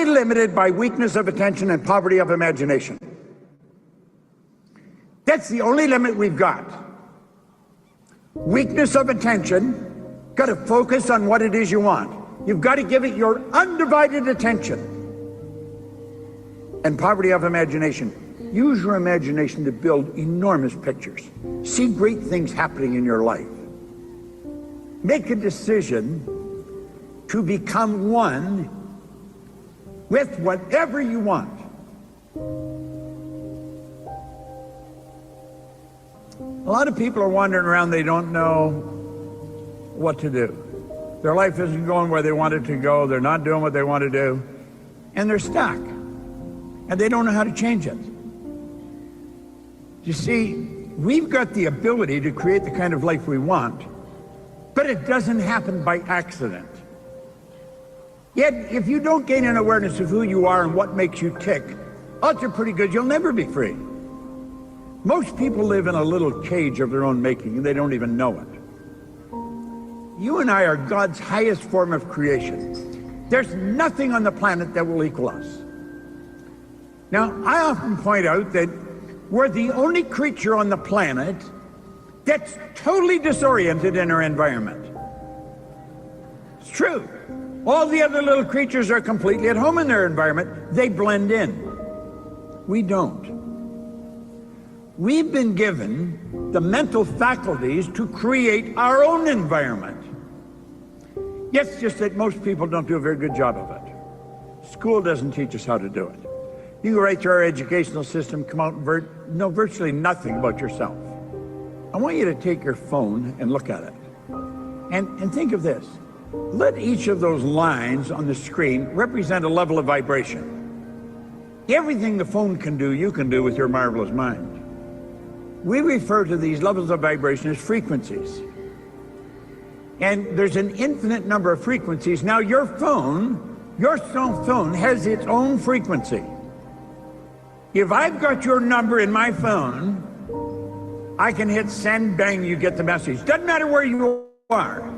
limited by weakness of attention and poverty of imagination. That's the only limit we've got. Weakness of attention, got to focus on what it is you want. You've got to give it your undivided attention. And poverty of imagination. Use your imagination to build enormous pictures. See great things happening in your life. Make a decision to become one with whatever you want. A lot of people are wandering around, they don't know what to do. Their life isn't going where they want it to go, they're not doing what they want to do, and they're stuck. And they don't know how to change it. You see, we've got the ability to create the kind of life we want, but it doesn't happen by accident. Yet, if you don't gain an awareness of who you are and what makes you tick, odds are pretty good you'll never be free. Most people live in a little cage of their own making, and they don't even know it. You and I are God's highest form of creation. There's nothing on the planet that will equal us. Now, I often point out that we're the only creature on the planet that's totally disoriented in our environment. It's true. All the other little creatures are completely at home in their environment. They blend in. We don't. We've been given the mental faculties to create our own environment. It's just that most people don't do a very good job of it. School doesn't teach us how to do it. You go right through our educational system, come out and know virtually nothing about yourself. I want you to take your phone and look at it. And think of this. Let each of those lines on the screen represent a level of vibration. Everything the phone can do, you can do with your marvelous mind. We refer to these levels of vibration as frequencies. And there's an infinite number of frequencies. Now your cell phone has its own frequency. If I've got your number in my phone, I can hit send, bang, you get the message. Doesn't matter where you are.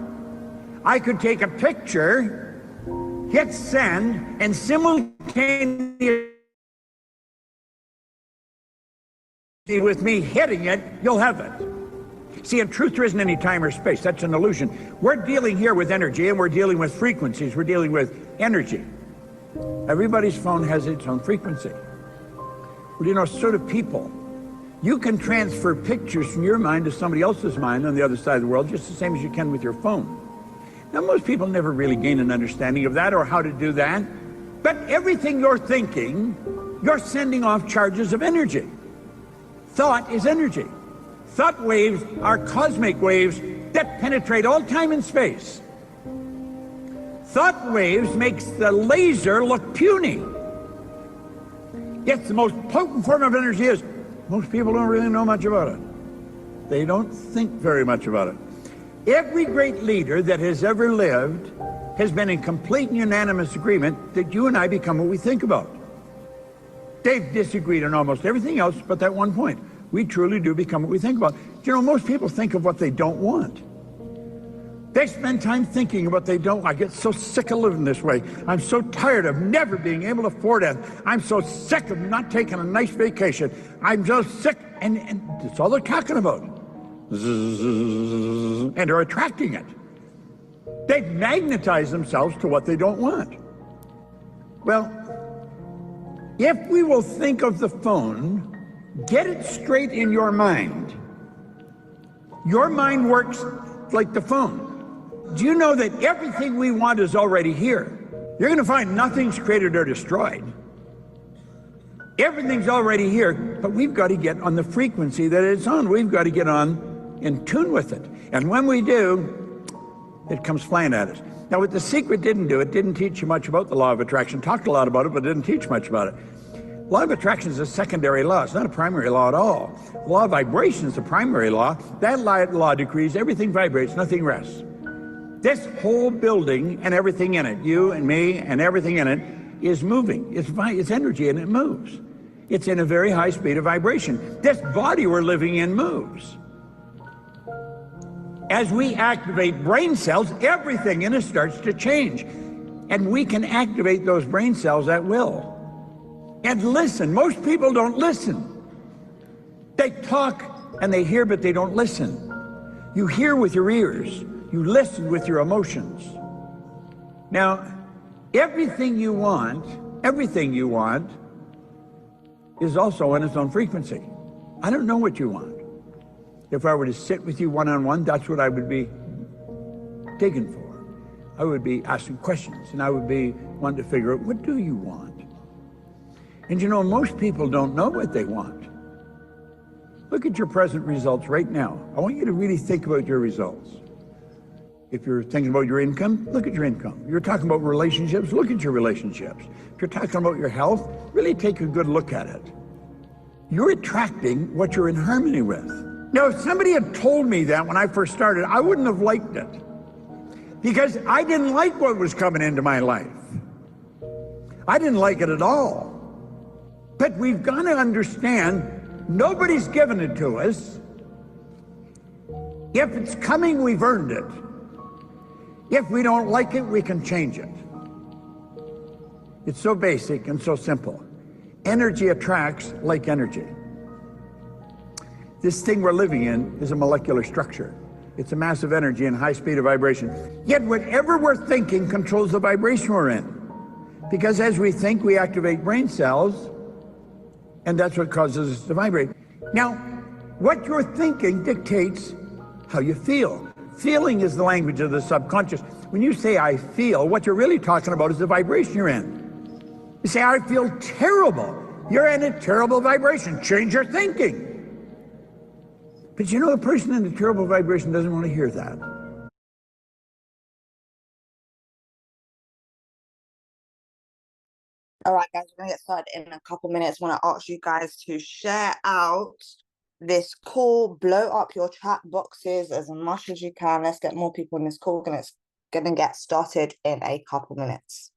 I could take a picture, hit send, and simultaneously with me hitting it, you'll have it. See, in truth, there isn't any time or space. That's an illusion. We're dealing here with energy, and we're dealing with frequencies. We're dealing with energy. Everybody's phone has its own frequency. Well, you know, so do people. You can transfer pictures from your mind to somebody else's mind on the other side of the world just the same as you can with your phone. Now, most people never really gain an understanding of that or how to do that. But everything you're thinking, you're sending off charges of energy. Thought is energy. Thought waves are cosmic waves that penetrate all time and space. Thought waves makes the laser look puny. Yet the most potent form of energy is, most people don't really know much about it. They don't think very much about it. Every great leader that has ever lived has been in complete and unanimous agreement that you and I become what we think about. They've disagreed on almost everything else but that one point. We truly do become what we think about. You know, most people think of what they don't want. They spend time thinking about what they don't want. I get so sick of living this way. I'm so tired of never being able to afford it. I'm so sick of not taking a nice vacation. I'm so sick, and that's all they're talking about. And they're attracting it. They've magnetized themselves to what they don't want. Well, if we will think of the phone, get it straight in your mind. Your mind works like the phone. Do you know that everything we want is already here? You're going to find nothing's created or destroyed. Everything's already here, but we've got to get on the frequency that it's on. We've got to get on in tune with it. And when we do, it comes flying at us. Now, what The Secret didn't do, it didn't teach you much about the law of attraction. Talked a lot about it, but didn't teach much about it. Law of attraction is a secondary law. It's not a primary law at all. Law of vibration is the primary law. That law decrees everything vibrates, nothing rests. This whole building and everything in it, you and me and everything in it, is moving. It's energy and it moves. It's in a very high speed of vibration. This body we're living in moves. As we activate brain cells, everything in us starts to change. and we can activate those brain cells at will. And listen, most people don't listen. They talk and they hear, but they don't listen. You hear with your ears, you listen with your emotions. Now, everything you want is also on its own frequency. I don't know what you want. If I were to sit with you one-on-one, that's what I would be digging for. I would be asking questions, and I would be wanting to figure out, what do you want? And you know, most people don't know what they want. Look at your present results right now. I want you to really think about your results. If you're thinking about your income, look at your income. You're talking about relationships, look at your relationships. If you're talking about your health, really take a good look at it. You're attracting what you're in harmony with. Now, if somebody had told me that when I first started, I wouldn't have liked it, because I didn't like what was coming into my life. I didn't like it at all. But we've got to understand, nobody's given it to us. If it's coming, we've earned it. If we don't like it, we can change it. It's so basic and so simple. Energy attracts like energy. This thing we're living in is a molecular structure. It's a massive energy and high speed of vibration. Yet whatever we're thinking controls the vibration we're in. Because as we think, we activate brain cells, and that's what causes us to vibrate. Now, what you're thinking dictates how you feel. Feeling is the language of the subconscious. When you say, I feel, what you're really talking about is the vibration you're in. You say, I feel terrible. You're in a terrible vibration. Change your thinking. But you know, a person in a terrible vibration doesn't want to hear that. All right, guys, we're going to get started in a couple minutes. I want to ask you guys to share out this call, blow up your chat boxes as much as you can. Let's get more people in this call, and it's going to get started in a couple minutes.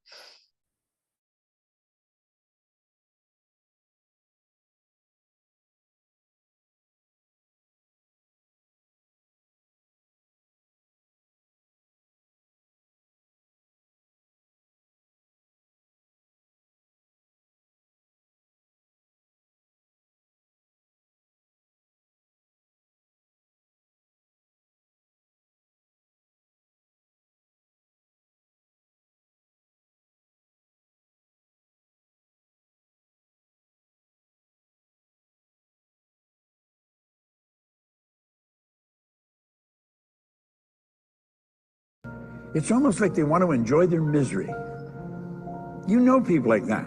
It's almost like they want to enjoy their misery. You know people like that.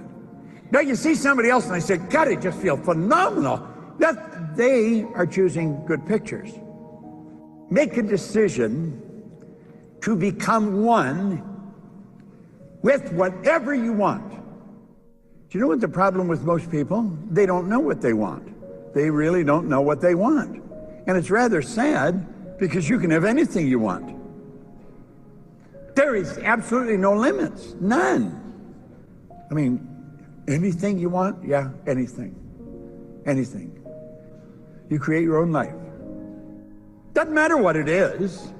Now you see somebody else and they say, God, I just feel phenomenal. That they are choosing good pictures. Make a decision to become one with whatever you want. Do you know what the problem with most people? They don't know what they want. They really don't know what they want. And it's rather sad, because you can have anything you want. There is absolutely no limits, none. I mean, anything you want, yeah, anything, anything. You create your own life. Doesn't matter what it is.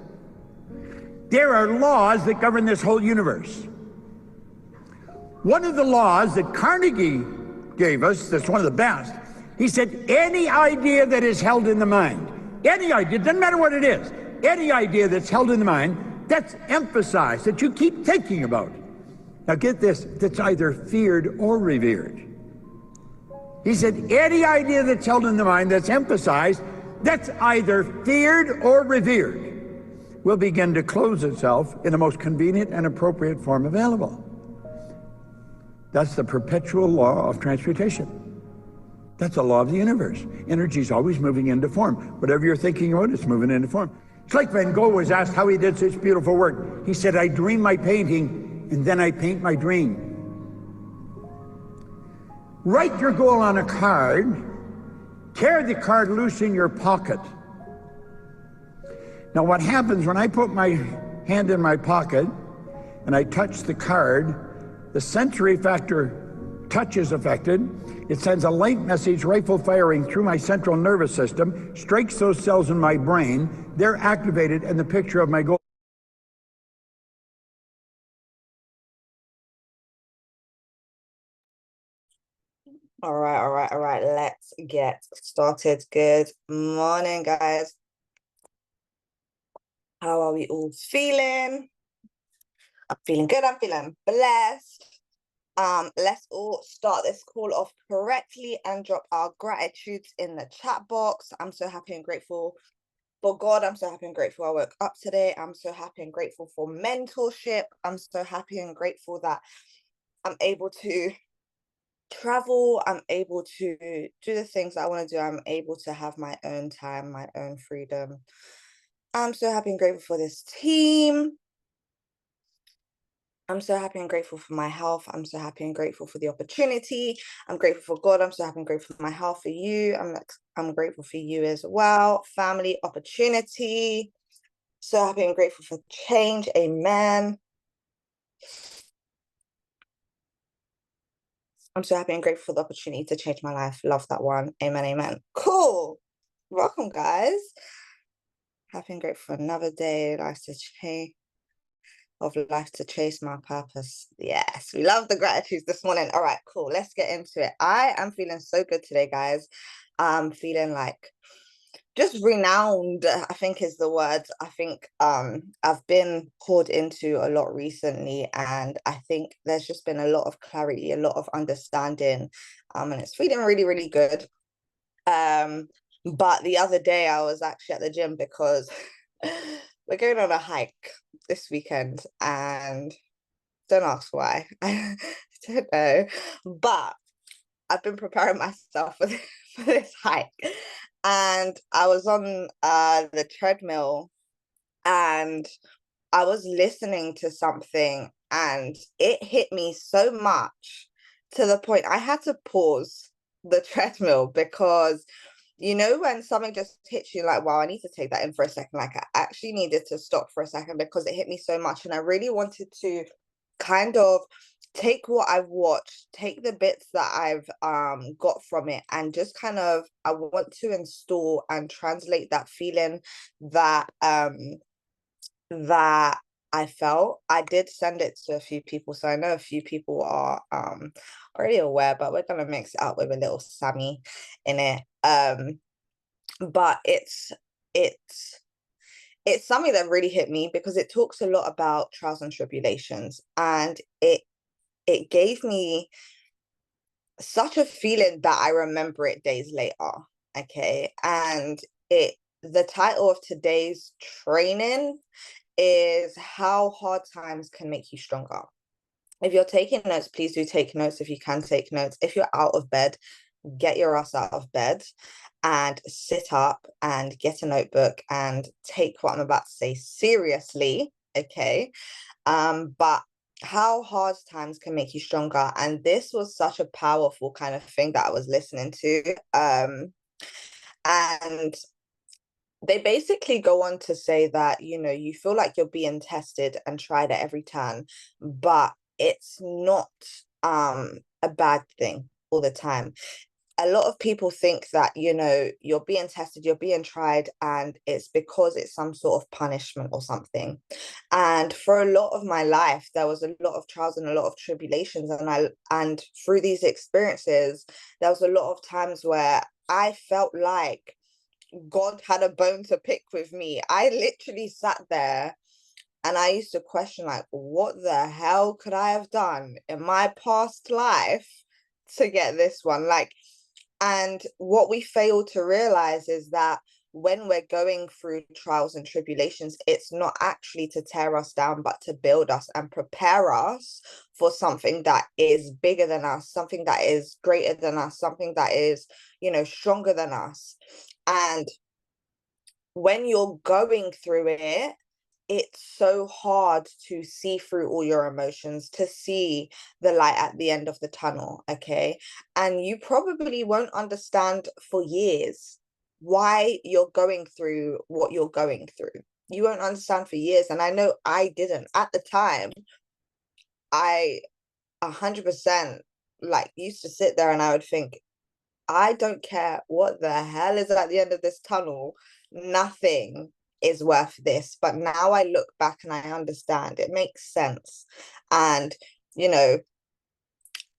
There are laws that govern this whole universe. One of the laws that Carnegie gave us, that's one of the best, he said, any idea that is held in the mind, any idea, doesn't matter what it is, any idea that's held in the mind, that's emphasized, that you keep thinking about. Now get this, that's either feared or revered. He said, any idea that's held in the mind that's emphasized, that's either feared or revered, will begin to close itself in the most convenient and appropriate form available. That's the perpetual law of transmutation. That's the law of the universe. Energy is always moving into form. Whatever you're thinking about, it's moving into form. It's like Van Gogh was asked how he did such beautiful work. He said, I dream my painting, and then I paint my dream. Write your goal on a card, tear the card loose in your pocket. Now what happens when I put my hand in my pocket and I touch the card, the sensory factor touch is affected. It sends a light message, rifle firing through my central nervous system, strikes those cells in my brain. They're activated, and the picture of my goal All right. Let's get started. Good morning, guys. How are we all feeling? I'm feeling good. I'm feeling blessed. Let's all start this call off correctly and drop our gratitudes in the chat box. I'm so happy and grateful for God. I'm so happy and grateful I woke up today. I'm so happy and grateful for mentorship. I'm so happy and grateful that I'm able to travel. I'm able to do the things I want to do. I'm able to have my own time, my own freedom. I'm so happy and grateful for this team. I'm so happy and grateful for my health. I'm so happy and grateful for the opportunity. I'm grateful for God. I'm so happy and grateful for my health, for you. I'm grateful for you as well. Family, opportunity. So happy and grateful for change. Amen. I'm so happy and grateful for the opportunity to change my life. Love that one. Amen. Amen. Cool. Welcome, guys. Happy and grateful for another day. Life to chase my purpose. Yes, we love the gratitudes this morning. All right, cool. Let's get into it. I am feeling so good today, guys. I'm feeling like just renowned, I think is the word. I think I've been poured into a lot recently, and I think there's just been a lot of clarity, a lot of understanding, and it's feeling really, really good. But the other day I was actually at the gym because we're going on a hike this weekend, and don't ask why. I don't know. But I've been preparing myself for for this hike. And I was on the treadmill, and I was listening to something, and it hit me so much to the point I had to pause the treadmill because you know when something just hits you like, wow, I need to take that in for a second. Like I actually needed to stop for a second because it hit me so much, and I really wanted to kind of take what I've watched, take the bits that I've got from it, and just kind of I want to install and translate that feeling that that I felt. I did send it to a few people, so I know a few people are already aware, but we're gonna mix it up with a little Sammy in it. But it's it's something that really hit me because it talks a lot about trials and tribulations, and it gave me such a feeling that I remember it days later. Okay. And the title of today's training is How Hard Times Can Make You Stronger. If you're taking notes, please do take notes if you can take notes. If you're out of bed, get your ass out of bed and sit up and get a notebook and take what I'm about to say seriously. Okay. But how hard times can make you stronger. And this was such a powerful kind of thing that I was listening to. And they basically go on to say that, you know, you feel like you're being tested and tried at every turn, but it's not a bad thing all the time. A lot of people think that, you know, you're being tested, you're being tried, and it's because it's some sort of punishment or something. And for a lot of my life, there was a lot of trials and a lot of tribulations. And through these experiences, there was a lot of times where I felt like God had a bone to pick with me. I literally sat there and I used to question, like, what the hell could I have done in my past life to get this one? Like, and what we fail to realize is that when we're going through trials and tribulations, it's not actually to tear us down, but to build us and prepare us for something that is bigger than us, something that is greater than us, something that is, you know, stronger than us. And when you're going through it, it's so hard to see through all your emotions, to see the light at the end of the tunnel, okay? And you probably won't understand for years why you're going through what you're going through. You won't understand for years. And I know I didn't. At the time, I 100% like used to sit there and I would think, I don't care what the hell is at the end of this tunnel. Nothing is worth this. But now I look back and I understand. It makes sense. And, you know,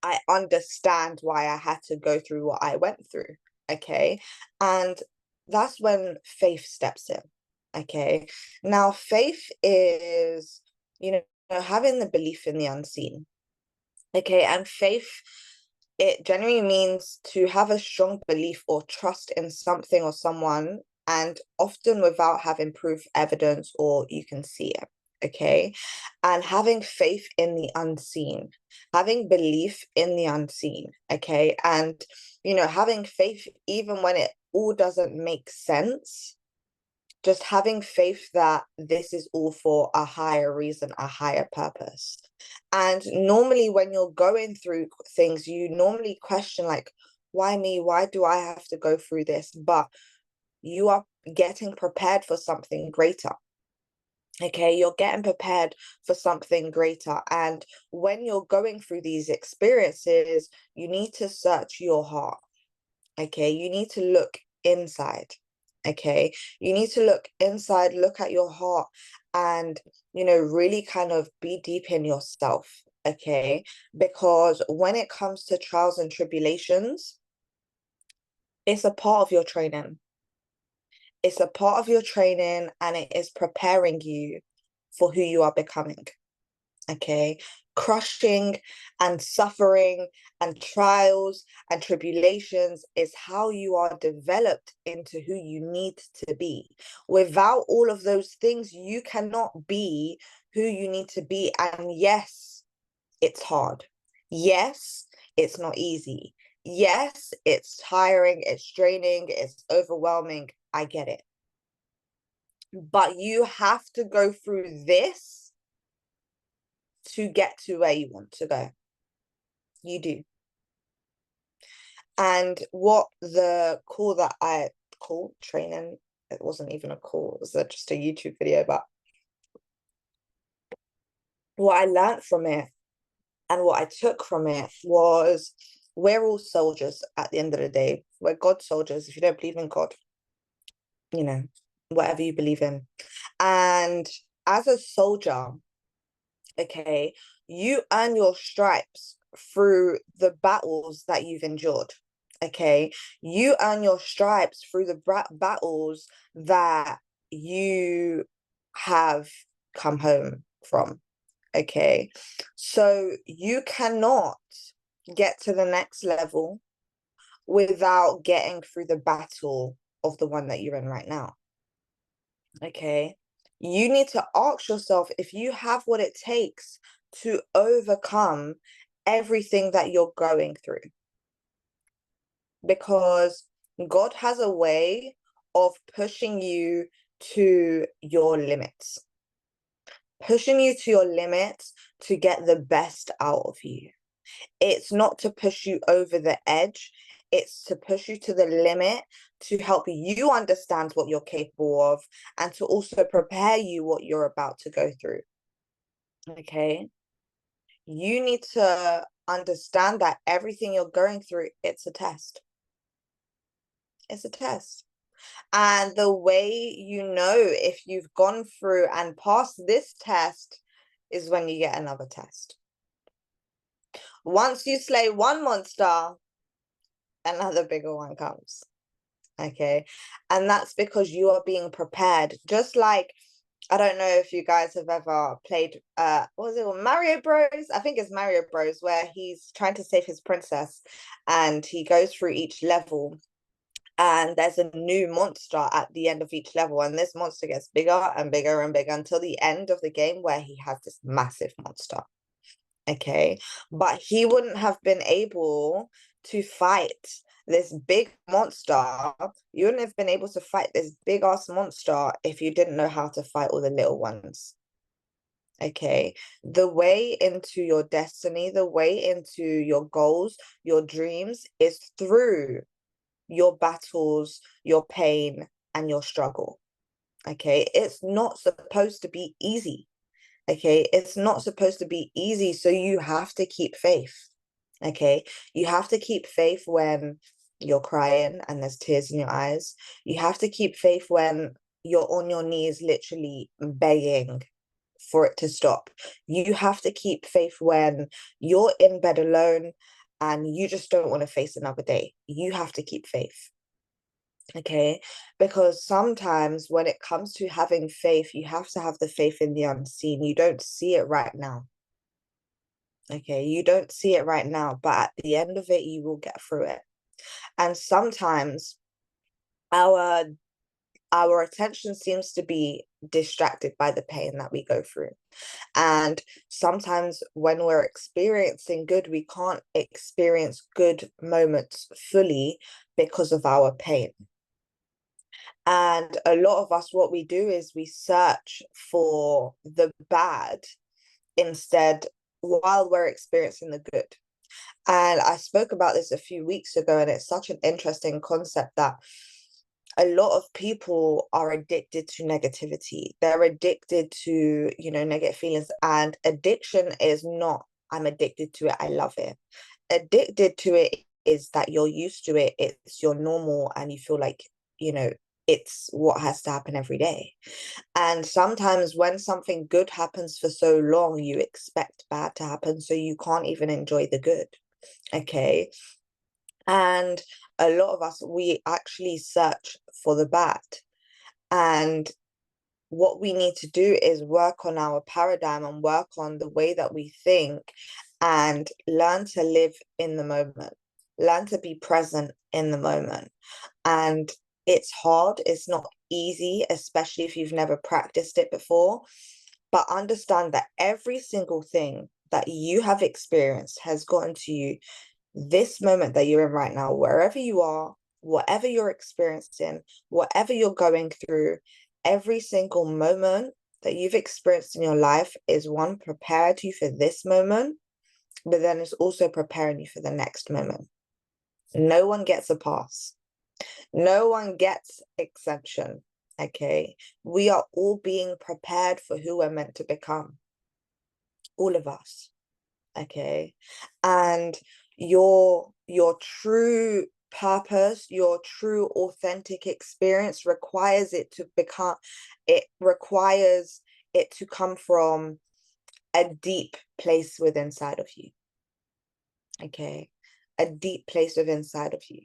I understand why I had to go through what I went through. Okay. And that's when faith steps in. Okay. Now, faith is, you know, having the belief in the unseen. Okay. And faith, it generally means to have a strong belief or trust in something or someone, and often without having proof, evidence, or you can see it. Okay. And having faith in the unseen, having belief in the unseen. Okay. And, you know, having faith even when it all doesn't make sense, just having faith that this is all for a higher reason, a higher purpose. And normally, when you're going through things, you normally question, like, why me? Why do I have to go through this? But you are getting prepared for something greater. Okay, you're getting prepared for something greater. And when you're going through these experiences, you need to search your heart. Okay, you need to look inside. Okay, you need to look inside, look at your heart, and, you know, really kind of be deep in yourself. Okay, because when it comes to trials and tribulations, it's a part of your training. It's a part of your training, and it is preparing you for who you are becoming. Okay, crushing and suffering and trials and tribulations is how you are developed into who you need to be. Without all of those things, you cannot be who you need to be. And yes, it's hard. Yes, it's not easy. Yes, it's tiring, it's draining, it's overwhelming. I get it. But you have to go through this to get to where you want to go. You do. And what the call that I call training, it wasn't even a call, it was just a YouTube video, but what I learned from it and what I took from it was, we're all soldiers at the end of the day. We're God soldiers. If you don't believe in God, you know, whatever you believe in. And as a soldier, okay, you earn your stripes through the battles that you've endured. Okay, you earn your stripes through the battles that you have come home from. Okay, so you cannot get to the next level without getting through the battle of the one that you're in right now. Okay, you need to ask yourself if you have what it takes to overcome everything that you're going through, because God has a way of pushing you to your limits, to get the best out of you. It's not to push you over the edge, it's to push you to the limit, to help you understand what you're capable of, and to also prepare you what you're about to go through. Okay, you need to understand that everything you're going through, it's a test. It's a test. And the way you know if you've gone through and passed this test is when you get another test. Once you slay one monster, another bigger one comes. Okay, and that's because you are being prepared. Just like, I don't know if you guys have ever played what was it, Mario Bros? I think it's Mario Bros, where he's trying to save his princess and he goes through each level, and there's a new monster at the end of each level, and this monster gets bigger and bigger and bigger until the end of the game, where he has this massive monster. Okay, but he wouldn't have been able to fight this big monster. You wouldn't have been able to fight this big ass monster if you didn't know how to fight all the little ones. Okay, the way into your destiny, the way into your goals, your dreams, is through your battles, your pain, and your struggle. Okay, it's not supposed to be easy. Okay, it's not supposed to be easy, so you have to keep faith. Okay, you have to keep faith when you're crying and there's tears in your eyes. You have to keep faith when you're on your knees literally begging for it to stop. You have to keep faith when you're in bed alone and you just don't want to face another day. You have to keep faith. Okay, because sometimes when it comes to having faith, you have to have the faith in the unseen. You don't see it right now. Okay, you don't see it right now, but at the end of it, you will get through it. And sometimes our our attention seems to be distracted by the pain that we go through. And sometimes when we're experiencing good, we can't experience good moments fully because of our pain. And a lot of us, what we do is we search for the bad instead while we're experiencing the good. And I spoke about this a few weeks ago, and it's such an interesting concept that a lot of people are addicted to negativity. They're addicted to, negative feelings. And addiction is not, I'm addicted to it, I love it. Addicted to it is that you're used to it, it's your normal, and you feel like, it's what has to happen every day. And sometimes when something good happens for so long, you expect bad to happen, so you can't even enjoy the good. Okay. And a lot of us, we actually search for the bad. And what we need to do is work on our paradigm and work on the way that we think and learn to live in the moment, learn to be present in the moment. And it's hard, it's not easy, especially if you've never practiced it before. But understand that every single thing that you have experienced has gotten to you this moment that you're in right now, wherever you are, whatever you're experiencing, whatever you're going through, every single moment that you've experienced in your life is one, prepared you for this moment, but then it's also preparing you for the next moment. No one gets a pass. No one gets exemption. Okay. We are all being prepared for who we're meant to become. All of us. Okay. And your true purpose, your true authentic experience requires it to come from a deep place within inside of you. Okay. A deep place within inside of you.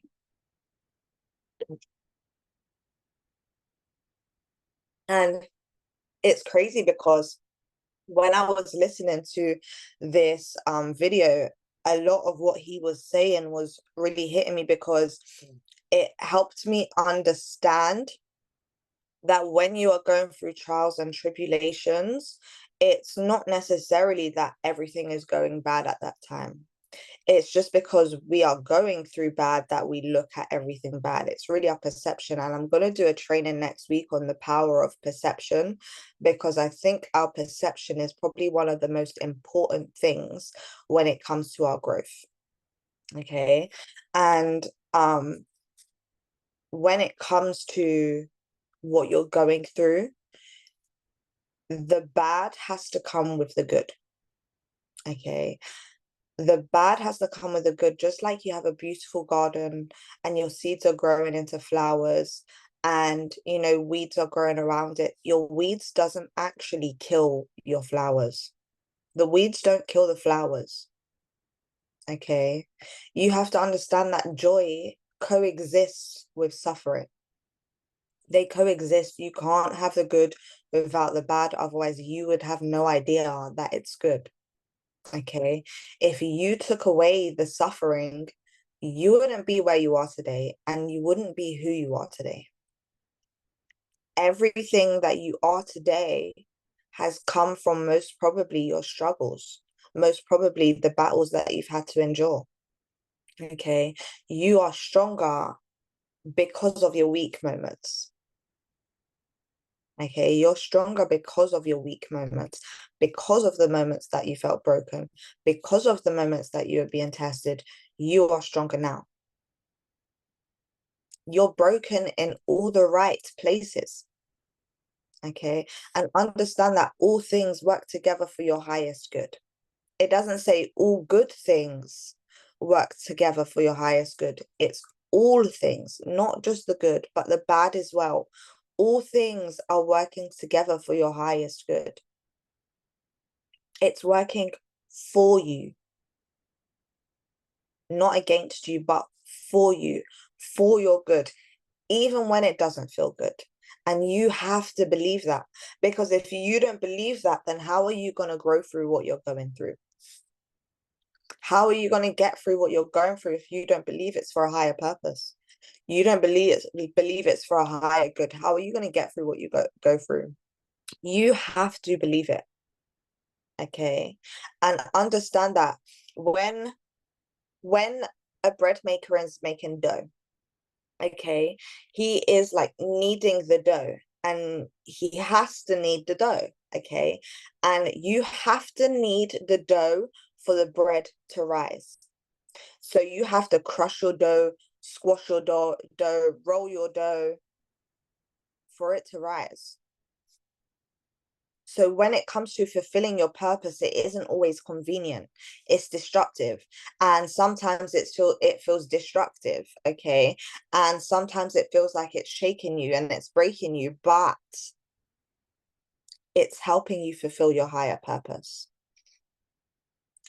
And it's crazy because when I was listening to this video, a lot of what he was saying was really hitting me because it helped me understand that when you are going through trials and tribulations, it's not necessarily that everything is going bad at that time. It's just because we are going through bad that we look at everything bad. It's really our perception. And I'm going to do a training next week on the power of perception, because I think our perception is probably one of the most important things when it comes to our growth. Okay. And when it comes to what you're going through, the bad has to come with the good. Okay. The bad has to come with the good, just like you have a beautiful garden and your seeds are growing into flowers and weeds are growing around it. Your weeds doesn't actually kill your flowers. The weeds don't kill the flowers. Okay. You have to understand that joy coexists with suffering. They coexist. You can't have the good without the bad, otherwise you would have no idea that it's good. Okay, if you took away the suffering, you wouldn't be where you are today, and you wouldn't be who you are today. Everything that you are today has come from most probably your struggles, most probably the battles that you've had to endure. Okay, you are stronger because of your weak moments. Okay, you're stronger because of your weak moments, because of the moments that you felt broken, because of the moments that you were being tested. You are stronger now. You're broken in all the right places. Okay, and understand that all things work together for your highest good. It doesn't say all good things work together for your highest good. It's all things, not just the good, but the bad as well. All things are working together for your highest good. It's working for you, not against you, but for you, for your good, even when it doesn't feel good. And you have to believe that, because if you don't believe that, then how are you going to grow through what you're going through? How are you going to get through what you're going through if you don't believe it's for a higher purpose? You don't believe it's for a higher good. How are you going to get through what you go through? You have to believe it. Okay. And understand that when a bread maker is making dough, okay, he is like kneading the dough, and he has to knead the dough, okay, and you have to knead the dough for the bread to rise. So you have to crush your dough, squash your dough, roll your dough for it to rise. So when it comes to fulfilling your purpose, it isn't always convenient. It's destructive. And sometimes it feels destructive, okay? And sometimes it feels like it's shaking you and it's breaking you, but it's helping you fulfill your higher purpose,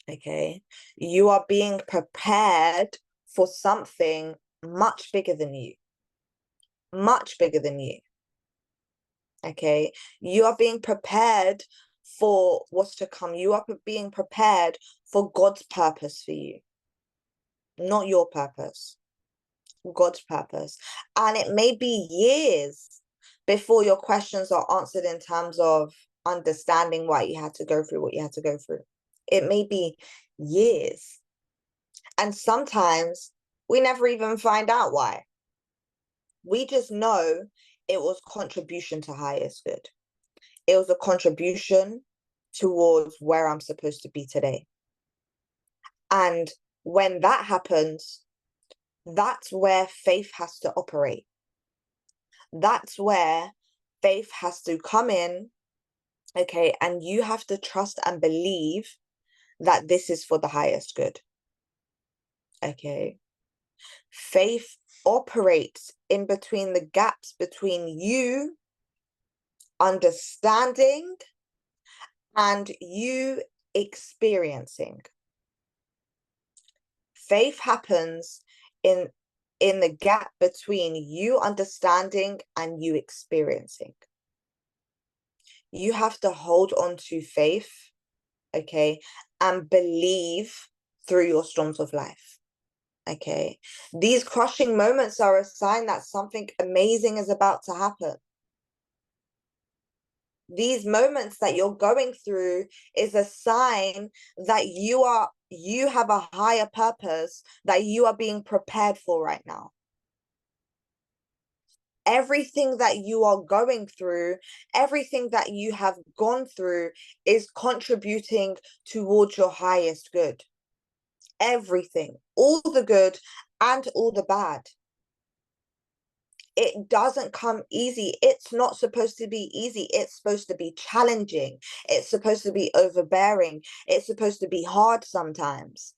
okay? You are being prepared for something much bigger than you. Much bigger than you. Okay, you are being prepared for what's to come. You are being prepared for God's purpose for you, not your purpose, God's purpose. And it may be years before your questions are answered in terms of understanding why you had to go through what you had to go through. It may be years. And sometimes we never even find out why. We just know it was contribution to highest good. It was a contribution towards where I'm supposed to be today. And when that happens, that's where faith has to operate. That's where faith has to come in, okay, and you have to trust and believe that this is for the highest good, okay? Faith operates in between the gaps between you understanding and you experiencing. Faith happens in the gap between you understanding and you experiencing. You have to hold on to faith, okay, and believe through your storms of life, okay? These crushing moments are a sign that something amazing is about to happen. These moments that you're going through is a sign that you have a higher purpose that you are being prepared for right now. Everything that you are going through, everything that you have gone through is contributing towards your highest good. Everything, all the good and all the bad. It doesn't come easy. It's not supposed to be easy. It's supposed to be challenging. It's supposed to be overbearing. It's supposed to be hard sometimes.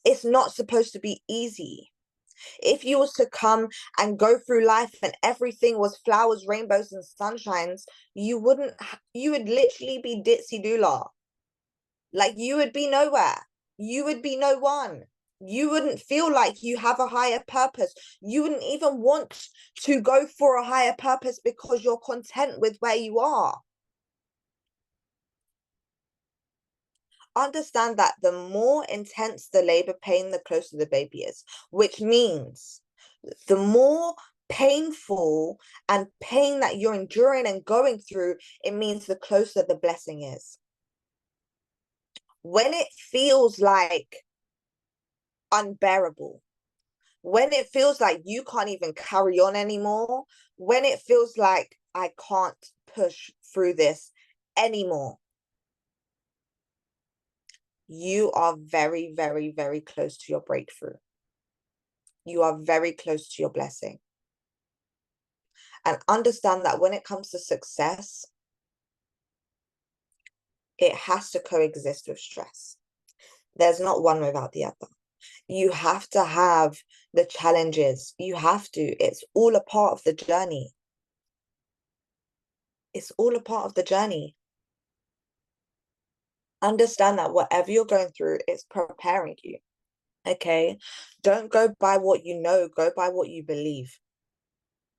It's not supposed to be easy. If you was to come and go through life and everything was flowers, rainbows, and sunshines, you would literally be ditzy doolah. Like, you would be nowhere. You would be no one. You wouldn't feel like you have a higher purpose. You wouldn't even want to go for a higher purpose because you're content with where you are. Understand that the more intense the labor pain, the closer the baby is, which means the more painful and pain that you're enduring and going through, it means the closer the blessing is. When it feels like unbearable, when it feels like you can't even carry on anymore, when it feels like I can't push through this anymore, you are very, very, very close to your breakthrough. You are very close to your blessing. And understand that when it comes to success, it has to coexist with stress. There's not one without the other. You have to have the challenges. You have to. It's all a part of the journey. It's all a part of the journey. Understand that whatever you're going through, it's preparing you. Okay? Don't go by what you know, go by what you believe.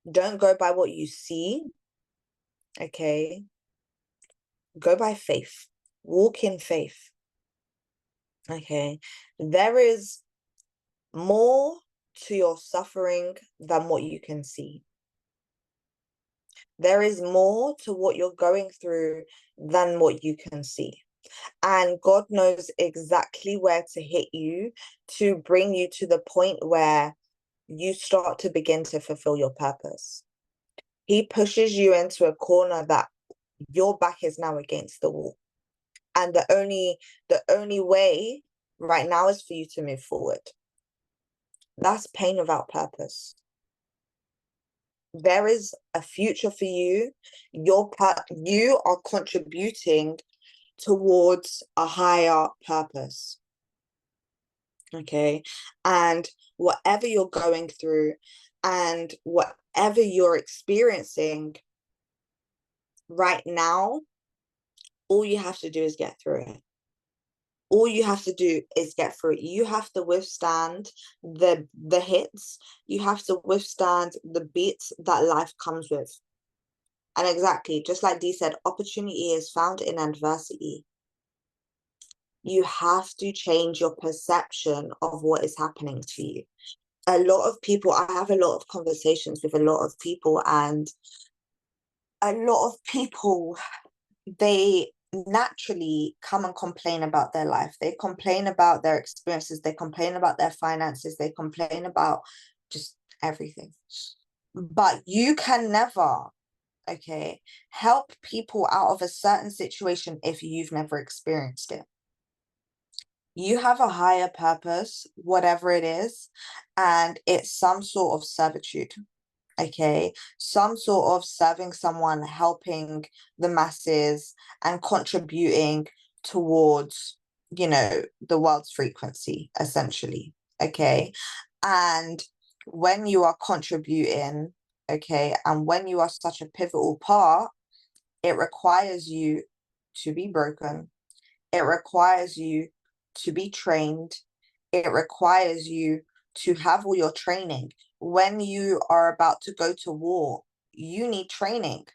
Don't go by what you see. Okay? Go by faith. Walk in faith. Okay? There is more to your suffering than what you can see. There is more to what you're going through than what you can see. And God knows exactly where to hit you to bring you to the point where you start to begin to fulfill your purpose. He pushes you into a corner that your back is now against the wall. And the only way right now is for you to move forward. That's pain without purpose. There is a future for you. You are contributing towards a higher purpose. Okay. And whatever you're going through and whatever you're experiencing right now, all you have to do is get through it. All you have to do is get through it. You have to withstand the hits. You have to withstand the beats that life comes with. And exactly, just like Dee said, opportunity is found in adversity. You have to change your perception of what is happening to you. A lot of people, I have a lot of conversations with a lot of people, and a lot of people, they naturally come and complain about their life. They complain about their experiences. They complain about their finances. They complain about just everything. But you can never, okay, help people out of a certain situation if you've never experienced it. You have a higher purpose, whatever it is, and it's some sort of servitude. Okay, some sort of serving someone, helping the masses and contributing towards, the world's frequency, essentially. Okay, and when you are contributing, okay, and when you are such a pivotal part, it requires you to be broken. It requires you to be trained. It requires you to have all your training. When you are about to go to war, you need training.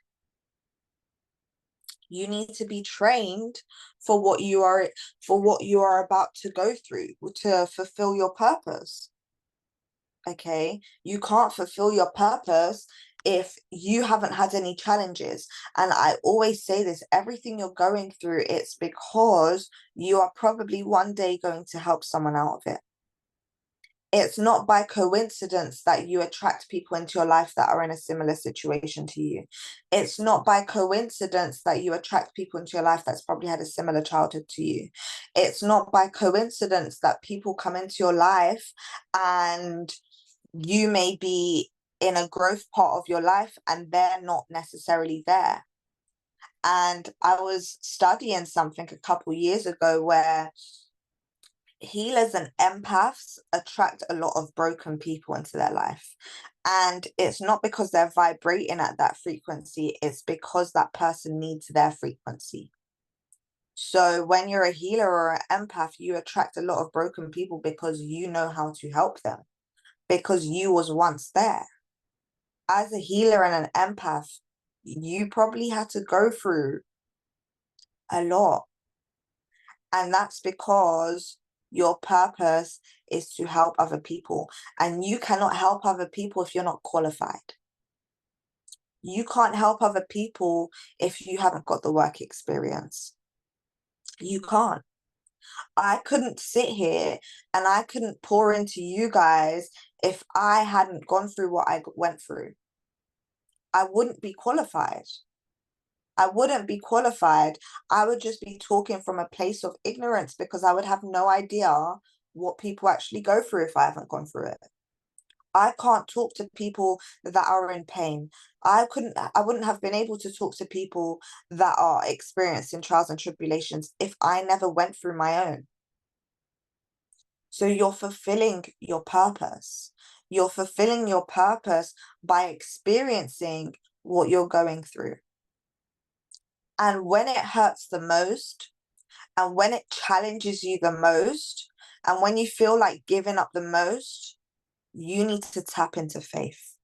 You need to be trained for what you are about to go through to fulfill your purpose. Okay, you can't fulfill your purpose if you haven't had any challenges. And I always say this, everything you're going through, it's because you are probably one day going to help someone out of it. It's not by coincidence that you attract people into your life that are in a similar situation to you. It's not by coincidence that you attract people into your life that's probably had a similar childhood to you. It's not by coincidence that people come into your life and you may be in a growth part of your life and they're not necessarily there. And I was studying something a couple years ago where healers and empaths attract a lot of broken people into their life. And it's not because they're vibrating at that frequency, it's because that person needs their frequency. So when you're a healer or an empath, you attract a lot of broken people because you know how to help them, because you was once there. As a healer and an empath, you probably had to go through a lot. And that's because your purpose is to help other people. And you cannot help other people if you're not qualified. You can't help other people if you haven't got the work experience. You can't. I couldn't sit here and I couldn't pour into you guys if I hadn't gone through what I went through. I wouldn't be qualified. I wouldn't be qualified. I would just be talking from a place of ignorance because I would have no idea what people actually go through if I haven't gone through it. I can't talk to people that are in pain. I wouldn't have been able to talk to people that are experiencing trials and tribulations if I never went through my own. So you're fulfilling your purpose. You're fulfilling your purpose by experiencing what you're going through. And when it hurts the most, And when it challenges you the most, and when you feel like giving up the most, you need to tap into faith.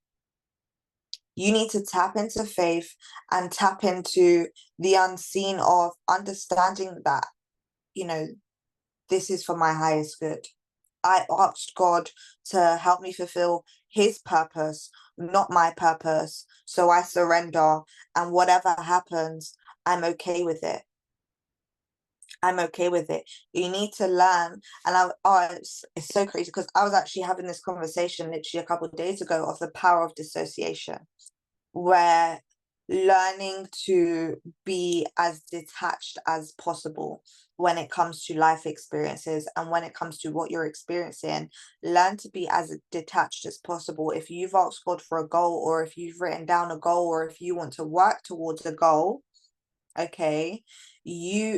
You need to tap into faith and tap into the unseen of understanding that, you know, this is for my highest good. I asked God to help me fulfill his purpose, not my purpose. So I surrender, and whatever happens, I'm okay with it. I'm okay with it. You need to learn. And it's so crazy because I was actually having this conversation literally a couple of days ago of the power of dissociation, where learning to be as detached as possible when it comes to life experiences and when it comes to what you're experiencing, learn to be as detached as possible. If you've asked God for a goal, or if you've written down a goal, or if you want to work towards a goal, okay,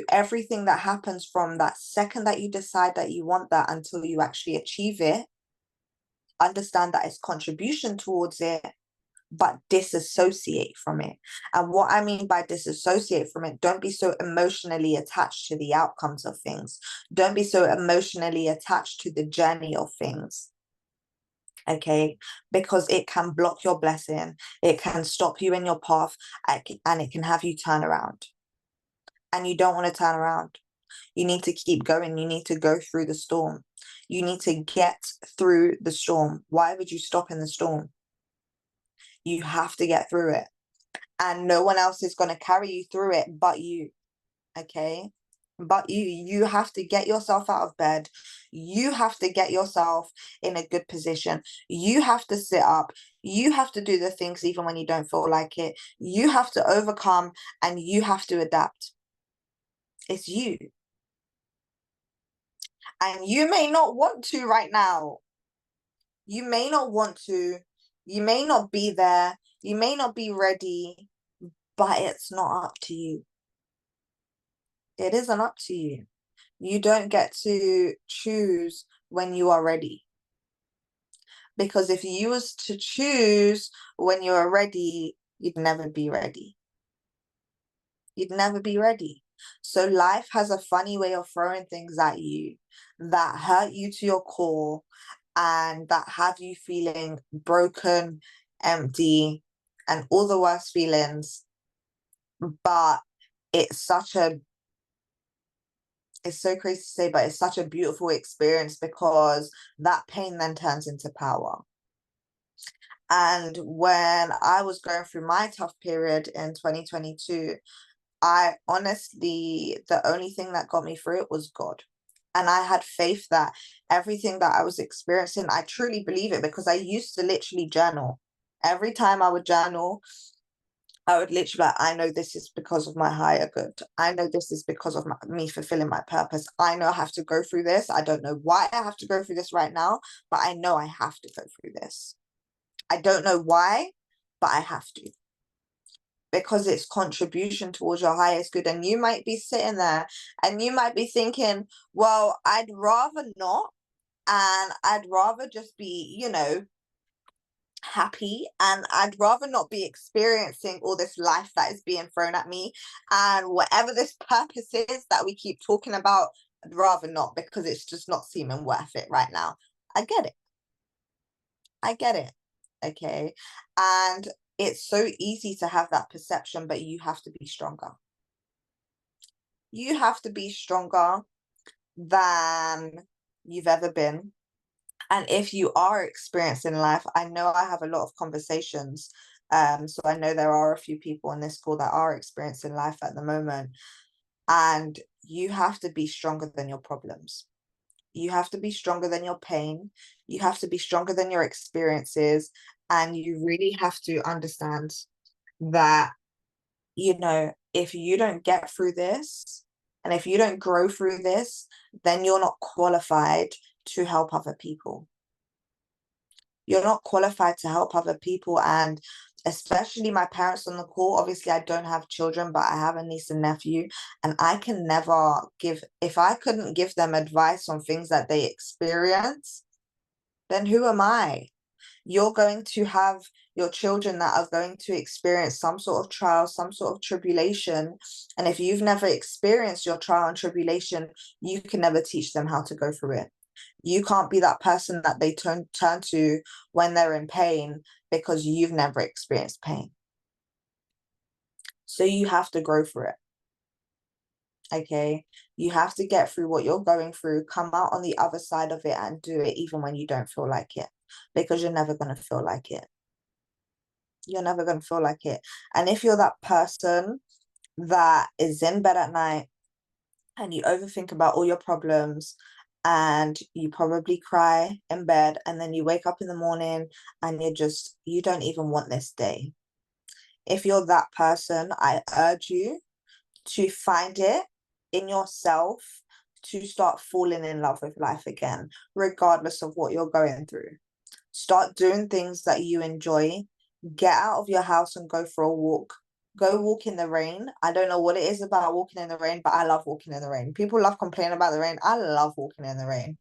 everything that happens from that second that you decide that you want that until you actually achieve it, understand that it's contribution towards it, but disassociate from it. And what I mean by disassociate from it, don't be so emotionally attached to the outcomes of things. Don't be so emotionally attached to the journey of things. Okay, because it can block your blessing, it can stop you in your path, and it can have you turn around. And you don't want to turn around. You need to keep going. You need to go through the storm. You need to get through the storm. Why would you stop in the storm? You have to get through it. And no one else is going to carry you through it but you. Okay? But you have to get yourself out of bed. You have to get yourself in a good position. You have to sit up. You have to do the things even when you don't feel like it. You have to overcome, and you have to adapt. It's you. And you may not want to right now. You may not want to. You may not be there. You may not be ready, but it's not up to you. It isn't up to you. You don't get to choose when you are ready. Because if you was to choose when you are ready, you'd never be ready. You'd never be ready. So life has a funny way of throwing things at you that hurt you to your core and that have you feeling broken, empty, and all the worst feelings. But it's so crazy to say, but it's such a beautiful experience because that pain then turns into power. And when I was going through my tough period in 2022, I honestly, the only thing that got me through it was God. And I had faith that everything that I was experiencing, I truly believe it, because I used to literally journal. Every time I would journal, I would literally like, I know this is because of my higher good. I know this is because of me fulfilling my purpose. I know I have to go through this. I don't know why I have to go through this right now, but I know I have to go through this. I don't know why, but I have to. Because it's contribution towards your highest good. And you might be sitting there and you might be thinking, well, I'd rather not. And I'd rather just be, happy. And I'd rather not be experiencing all this life that is being thrown at me. And whatever this purpose is that we keep talking about, I'd rather not, because it's just not seeming worth it right now. I get it. I get it. Okay. And it's so easy to have that perception, but you have to be stronger. You have to be stronger than you've ever been. And if you are experiencing life, I know I have a lot of conversations. So I know there are a few people in this call that are experiencing life at the moment. And you have to be stronger than your problems. You have to be stronger than your pain. You have to be stronger than your experiences. And you really have to understand that, if you don't get through this, and if you don't grow through this, then you're not qualified to help other people. You're not qualified to help other people. And especially my parents on the call, obviously I don't have children, but I have a niece and nephew, and I can never if I couldn't give them advice on things that they experience, then who am I? You're going to have your children that are going to experience some sort of trial, some sort of tribulation. And if you've never experienced your trial and tribulation, you can never teach them how to go through it. You can't be that person that they turn to when they're in pain, because you've never experienced pain. So you have to grow through it. Okay, you have to get through what you're going through, come out on the other side of it, and do it even when you don't feel like it, because you're never going to feel like it. You're never going to feel like it. And if you're that person that is in bed at night and you overthink about all your problems, and you probably cry in bed, and then you wake up in the morning and you don't even want this day. If you're that person, I urge you to find it in yourself to start falling in love with life again, regardless of what you're going through. Start doing things that you enjoy. Get out of your house and go for a walk. Go walk in the rain. I don't know what it is about walking in the rain, but I love walking in the rain. People love complaining about the rain. I love walking in the rain.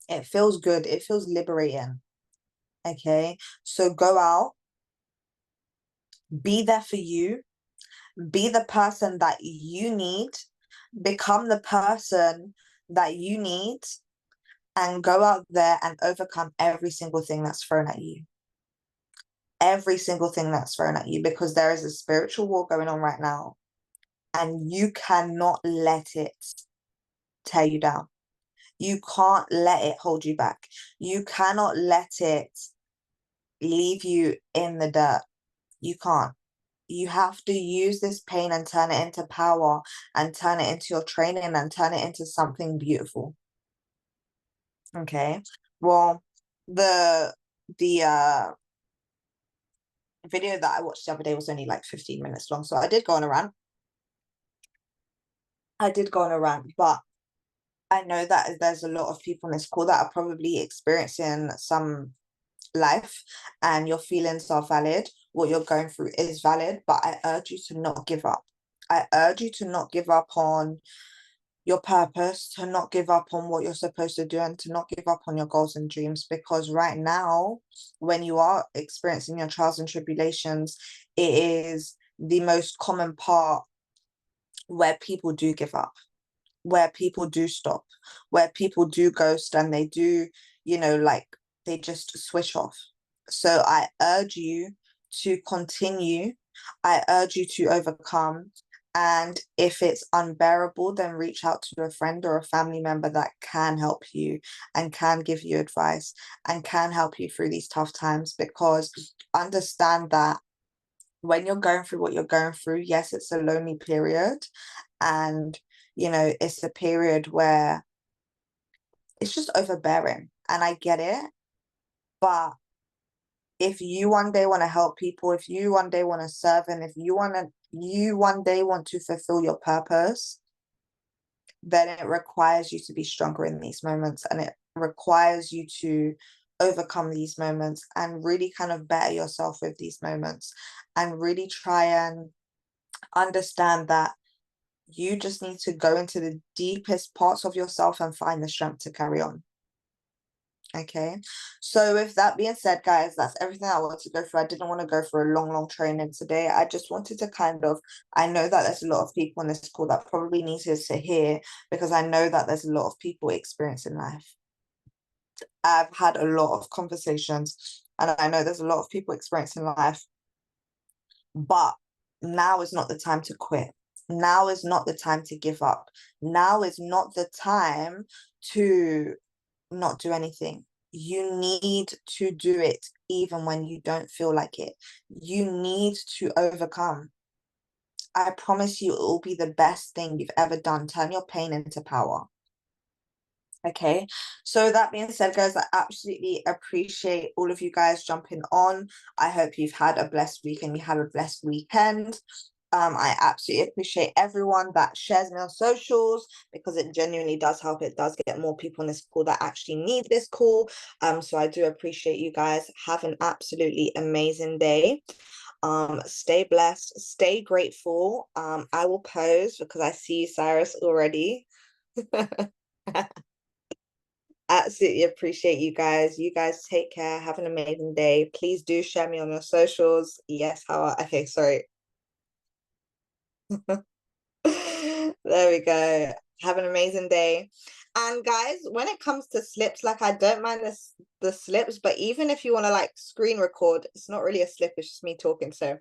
It feels good. It feels liberating. Okay, so go out. Be there for you. Be the person that you need. Become the person that you need, and go out there and overcome every single thing that's thrown at you. Every single thing that's thrown at you, because there is a spiritual war going on right now, and you cannot let it tear you down. You can't let it hold you back. You cannot let it leave you in the dirt. You can't. You have to use this pain and turn it into power, and turn it into your training, and turn it into something beautiful. Okay. Well, the video that I watched the other day was only like 15 minutes long, so I did go on a rant. But I know that there's a lot of people in this call that are probably experiencing some life, and your feelings are valid. What you're going through is valid, but I urge you to not give up. I urge you to not give up on your purpose, to not give up on what you're supposed to do, and to not give up on your goals and dreams, because right now, when you are experiencing your trials and tribulations, it is the most common part where people do give up, where people do stop, where people do ghost, and they do, like, they just switch off. So I urge you to continue. I urge you to overcome. And if it's unbearable, then reach out to a friend or a family member that can help you, and can give you advice, and can help you through these tough times. Because understand that when you're going through what you're going through, yes, it's a lonely period. And, it's a period where it's just overbearing. And I get it. But if you one day want to help people, if you one day want to serve, and if you one day want to fulfill your purpose, then it requires you to be stronger in these moments, and it requires you to overcome these moments, and really kind of better yourself with these moments, and really try and understand that you just need to go into the deepest parts of yourself and find the strength to carry on. Okay, so with that being said, guys, that's everything I wanted to go through. I didn't want to go for a long training today. I just wanted to I know that there's a lot of people on this call that probably need to hear, because I know that there's a lot of people experiencing life. I've had a lot of conversations, and I know there's a lot of people experiencing life, but now is not the time to quit. Now is not the time to give up. Now is not the time to not do anything. You need to do it even when you don't feel like it. You need to overcome. I promise you, it will be the best thing you've ever done. Turn your pain into power. Okay, so that being said, guys, I absolutely appreciate all of you guys jumping on. I hope you've had a blessed week and you had a blessed weekend. I absolutely appreciate everyone that shares me on socials, because it genuinely does help. It does get more people in this call that actually need this call. So I do appreciate you guys. Have an absolutely amazing day. Stay blessed, stay grateful. I will pose because I see Cyrus already. Absolutely appreciate you guys. You guys take care. Have an amazing day. Please do share me on your socials. Yes, how? Okay, sorry. There we go. Have an amazing day. And guys, when it comes to slips, like I don't mind the slips, but even if you want to like screen record, it's not really a slip, it's just me talking. So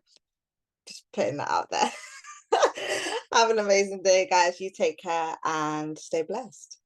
just putting that out there. Have an amazing day, guys. You take care and stay blessed.